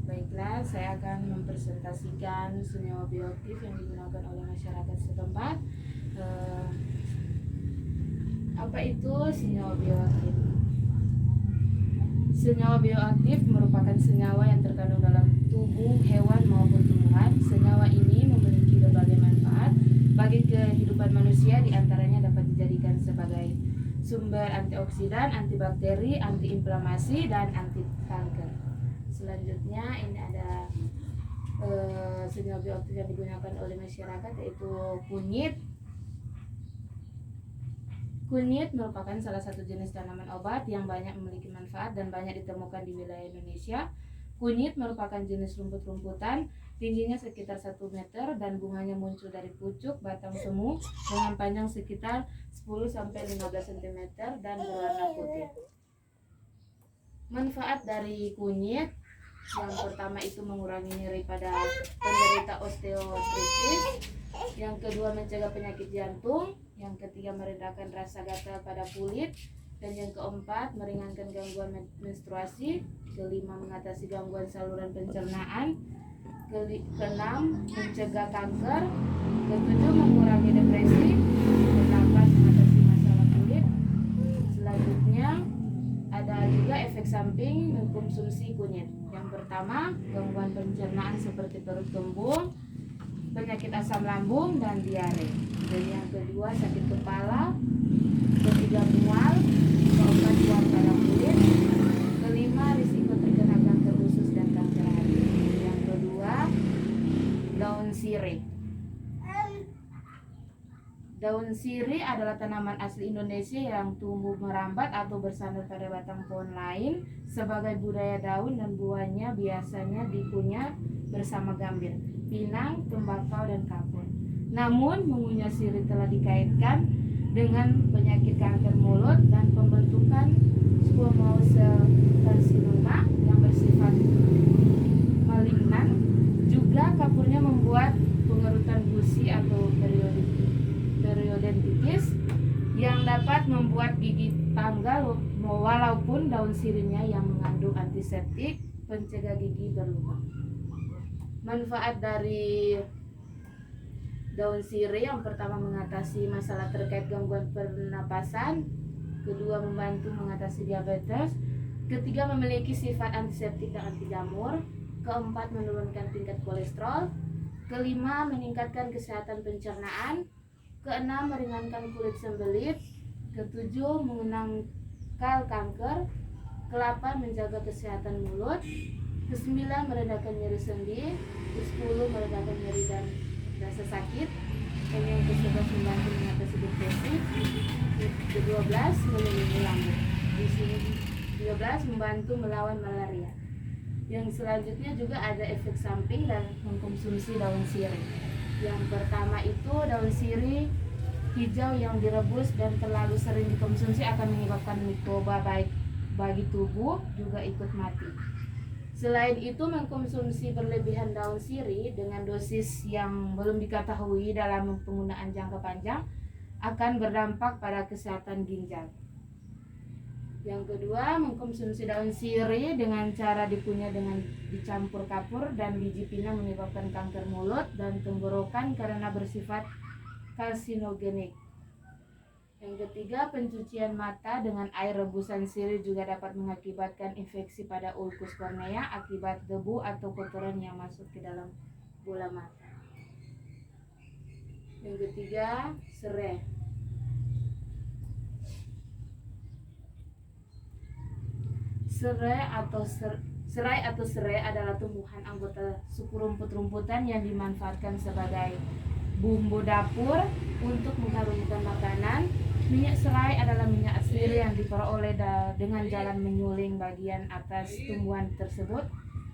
Baiklah, saya akan mempresentasikan senyawa bioaktif yang digunakan oleh masyarakat setempat. Apa itu senyawa bioaktif? Senyawa bioaktif merupakan senyawa yang terkandung dalam tubuh hewan maupun tumbuhan. Senyawa ini memiliki berbagai manfaat bagi kehidupan manusia, diantaranya dapat dijadikan sebagai sumber antioksidan, antibakteri, antiinflamasi, dan anti kanker. Selanjutnya ini ada senyawa bioaktif yang digunakan oleh masyarakat, yaitu kunyit. Kunyit merupakan salah satu jenis tanaman obat yang banyak memiliki manfaat dan banyak ditemukan di wilayah Indonesia. Kunyit merupakan jenis rumput-rumputan, tingginya sekitar 1 meter dan bunganya muncul dari pucuk batang semu dengan panjang sekitar 10-15 cm dan berwarna putih. Manfaat dari kunyit, yang pertama itu mengurangi nyeri pada penderita osteoartritis, yang kedua mencegah penyakit jantung, yang ketiga meredakan rasa gatal pada kulit, dan yang keempat meringankan gangguan menstruasi, kelima mengatasi gangguan saluran pencernaan, keenam mencegah kanker, ketujuh mengurangi depresi, kedelapan mengatasi masalah kulit. Selanjutnya ada juga efek samping mengkonsumsi kunyit. Yang pertama, gangguan pencernaan seperti perut kembung, penyakit asam lambung, dan diare. Dan yang kedua, sakit kepala, ketiga mual, keempat buang pada kulit, kelima risiko terkena kanker usus dan kanker hati. Yang kedua, daun sirih. Daun sirih adalah tanaman asli Indonesia yang tumbuh merambat atau bersandar pada batang pohon lain. Sebagai budaya daun dan buahnya biasanya dikunyah bersama gambir, pinang, tembakau, dan kapur. Namun, mengunyah sirih telah dikaitkan dengan penyakit kanker mulut dan pembentukan squamous cell carcinoma yang bersifat malignan. Juga kapurnya membuat pengerutan gusi atau periodontitis yang dapat membuat gigi tanggal, walaupun daun sirihnya yang mengandung antiseptik pencegah gigi berlubang. Manfaat dari daun sirih, yang pertama mengatasi masalah terkait gangguan pernapasan, kedua membantu mengatasi diabetes, ketiga memiliki sifat antiseptik dan anti jamur, keempat menurunkan tingkat kolesterol, kelima meningkatkan kesehatan pencernaan, keenam meringankan kulit sembelit, ketujuh menangkal kanker, ke-8 menjaga kesehatan mulut, ke-9 meredakan nyeri sendi, ke-10 meredakan nyeri dan rasa sakit, dan yang ke-11 membantu mengatasi depresi, ke-12 melindungi lambung. Di sini 13 membantu melawan malaria. Yang selanjutnya juga ada efek samping dan mengkonsumsi daun sirih. Yang pertama itu daun sirih hijau yang direbus dan terlalu sering dikonsumsi akan menyebabkan mikroba baik bagi tubuh juga ikut mati. Selain itu, mengkonsumsi berlebihan daun sirih dengan dosis yang belum diketahui dalam penggunaan jangka panjang akan berdampak pada kesehatan ginjal. Yang kedua, mengkonsumsi daun sirih dengan cara dikunyah dengan dicampur kapur dan biji pinang menyebabkan kanker mulut dan tenggorokan karena bersifat karsinogenik. Yang ketiga, pencucian mata dengan air rebusan sirih juga dapat mengakibatkan infeksi pada ulkus kornea akibat debu atau kotoran yang masuk ke dalam bola mata. Yang ketiga, serai. Serai atau serai adalah tumbuhan anggota suku rumput-rumputan yang dimanfaatkan sebagai bumbu dapur untuk mengharumkan makanan. Minyak serai adalah minyak asli yang diperoleh dengan jalan menyuling bagian atas tumbuhan tersebut.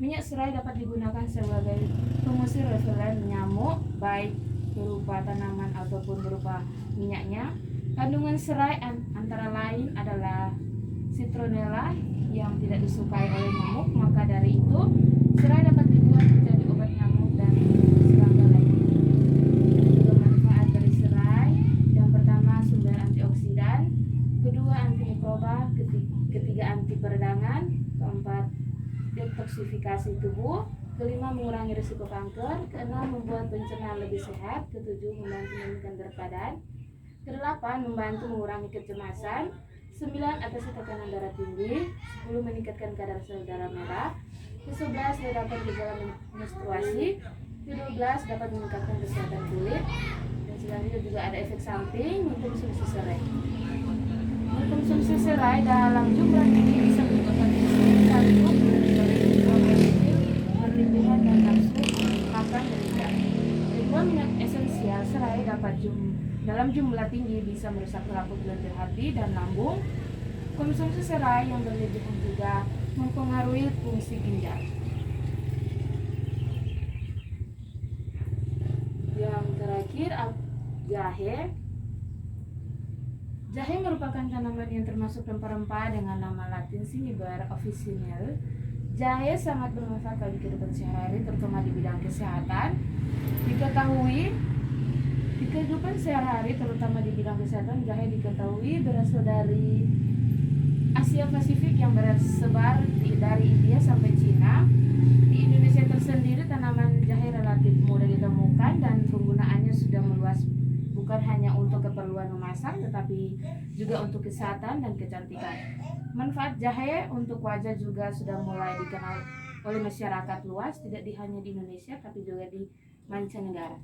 Minyak serai dapat digunakan sebagai pengusir repelen nyamuk, baik berupa tanaman ataupun berupa minyaknya. Kandungan serai antara lain adalah citronella yang tidak disukai oleh nyamuk, maka dari itu serai dapat dibuat menjadi obat nyamuk dan serangga lainnya. Juga manfaat dari serai, yang pertama sumber antioksidan, kedua antimikroba, ketiga anti peradangan, keempat detoksifikasi tubuh tubuh. Kelima, mengurangi risiko kanker. Keenam, membuat pencernaan lebih sehat. Ketujuh, membantu menurunkan berat badan. Kedelapan, membantu mengurangi kecemasan. 9, atasi tekanan darah tinggi. 10, meningkatkan kadar sel darah merah. Ke-11, meredakan gejala menstruasi. Ke-12, dapat meningkatkan kesehatan kulit. Dan selanjutnya juga ada efek samping mengkonsumsi serai. Mengkonsumsi serai dalam jumlah tinggi bisa menyebabkan insulin kantuk, berlebihan dan nafsu makan meningkat. Kedua, minyak esensial serai dalam jumlah tinggi bisa merusak pelapuk lendir hati dan lambung. Konsumsi serai yang berlebihan juga mempengaruhi fungsi ginjal. Yang terakhir, jahe. Jahe merupakan tanaman yang termasuk rempah-rempah dengan nama latin Cinnibar officinale. Jahe sangat bermanfaat bagi kehidupan sehari-hari, terutama di bidang kesehatan. Diketahui di kehidupan sehari-hari, terutama di bidang kesehatan, jahe diketahui berasal dari Asia Pasifik yang bersebar dari India sampai Cina. Di Indonesia tersendiri, tanaman jahe relatif mudah ditemukan dan penggunaannya sudah meluas, bukan hanya untuk keperluan memasak, tetapi juga untuk kesehatan dan kecantikan. Manfaat jahe untuk wajah juga sudah mulai dikenal oleh masyarakat luas, tidak hanya di Indonesia, tapi juga di mancanegara.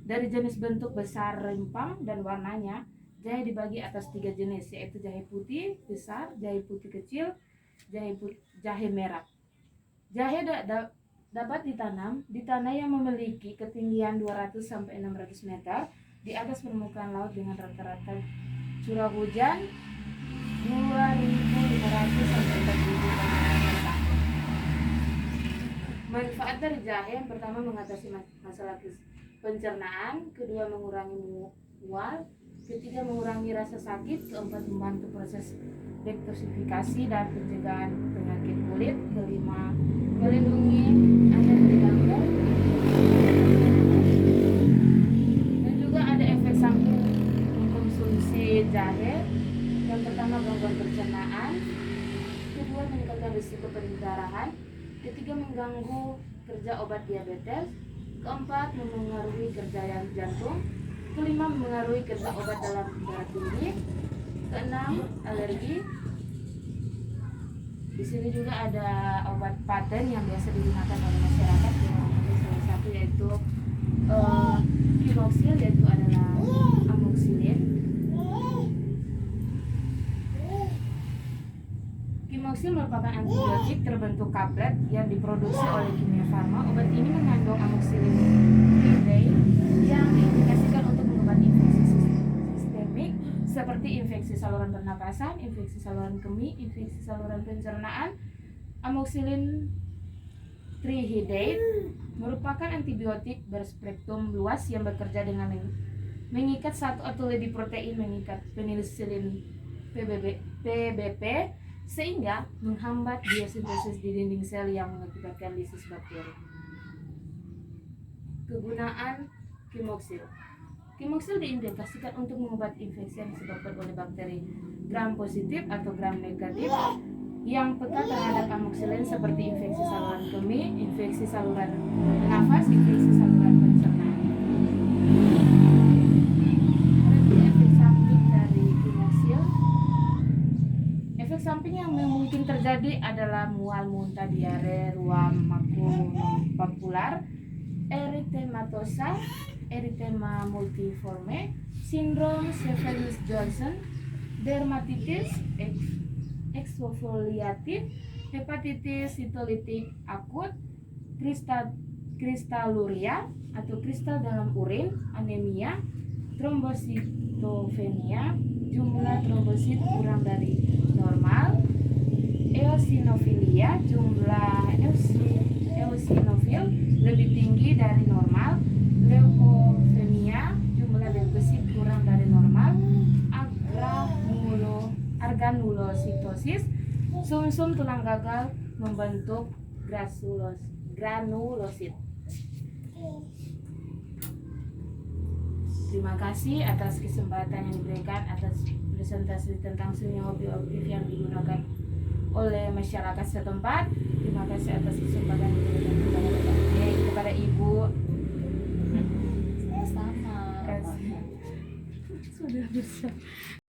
Dari jenis, bentuk, besar, rempang, dan warnanya, jahe dibagi atas 3 jenis, yaitu jahe putih besar, jahe putih kecil, jahe merah. Jahe dapat ditanam di tanah yang memiliki ketinggian 200-600 meter di atas permukaan laut dengan rata-rata curah hujan 2.500 sampai 4.000 meter. Manfaat dari jahe, yang pertama mengatasi masalah pencernaan, kedua mengurangi mual, ketiga mengurangi rasa sakit, keempat membantu proses detoksifikasi dan pencegahan penyakit kulit, kelima melindungi anda dari kanker. Dan juga ada efek samping mengkonsumsi jahe. Yang pertama, gangguan pencernaan, kedua meningkatkan risiko pendarahan, ketiga mengganggu kerja obat diabetes, keempat memengaruhi kerja jantung, kelima memengaruhi kerja obat dalam darah tinggi, keenam alergi. Di sini juga ada obat paten yang biasa digunakan oleh masyarakat, yang salah satu yaitu Kimoxil, yaitu adalah amoxicillin. Kimoxil merupakan antibiotik terbentuk kaplet yang diproduksi oleh Kimia Farma. Obat ini mengandung amoxicillin yang diindikasikan untuk mengobati infeksi sistemik seperti infeksi saluran pernapasan, infeksi saluran kemih, infeksi saluran pencernaan. Amoxicillin trihidrate merupakan antibiotik berspektrum luas yang bekerja dengan mengikat satu atau lebih protein mengikat penisilin PBP sehingga menghambat biosintesis di dinding sel yang mengakibatkan lisis bakteri. Kegunaan Kimoxil. Kimoxil diindikasikan untuk mengobati infeksi yang disebabkan oleh bakteri gram positif atau gram negatif yang peka terhadap amoxicillin seperti infeksi saluran kemih, infeksi saluran nafas, infeksi saluran pencernaan. Efek samping dari Kimoxil. Efek samping yang mungkin terjadi adalah mual, muntah, diare, ruam makulopapular, eritematosa, eritema multiforme, sindrom Stevens-Johnson, dermatitis eksfoliatif, hepatitis sitolitik akut, kristaluria atau kristal dalam urin, anemia, trombositopenia, jumlah trombosit kurang dari normal, eosinofilia, jumlah eosinofil lebih tinggi dari normal, leukemia, jumlah leukosit kurang dari normal, granulositosis, sumsum tulang gagal membentuk granulosit. Terima kasih atas kesempatan yang diberikan atas presentasi tentang senyawa bioaktif yang digunakan oleh masyarakat setempat. Terima kasih atas kesempatan yang diberikan kepada Ibu. Sama-sama. Sudah bisa.